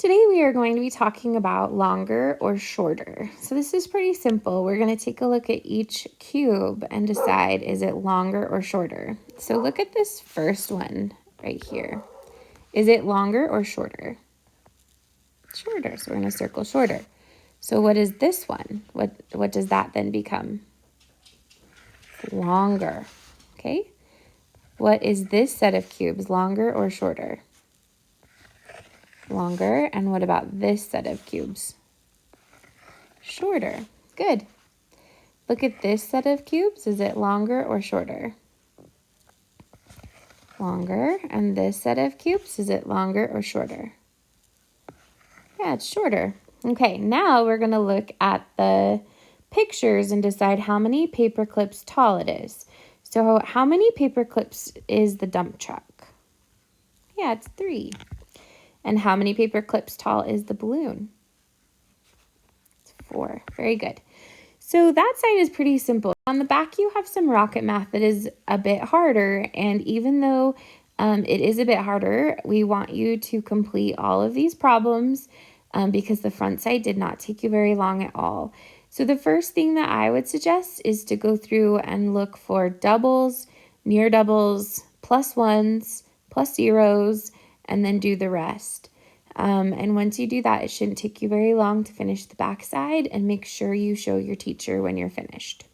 Today we are going to be talking about longer or shorter. So this is pretty simple. We're going to take a look at each cube and decide, is it longer or shorter? So look at this first one right here. Is it longer or shorter? Shorter. So we're going to circle shorter. So what is this one? What does that then become? Longer. Okay. What is this set of cubes? Longer or shorter? Longer. And what about this set of cubes? Shorter. Good. Look at this set of cubes. Is it longer or shorter? Longer. And this set of cubes, is it longer or shorter? Yeah, it's shorter. Okay, now we're going to look at the pictures and decide how many paper clips tall it is. So how many paper clips is the dump truck? Yeah, it's 3. And how many paper clips tall is the balloon? It's 4. Very good. So that side is pretty simple. On the back, you have some rocket math that is a bit harder. And even though it is a bit harder, we want you to complete all of these problems because the front side did not take you very long at all. So the first thing that I would suggest is to go through and look for doubles, near doubles, plus ones, plus zeros, and then do the rest. And once you do that, it shouldn't take you very long to finish the back side, and make sure you show your teacher when you're finished.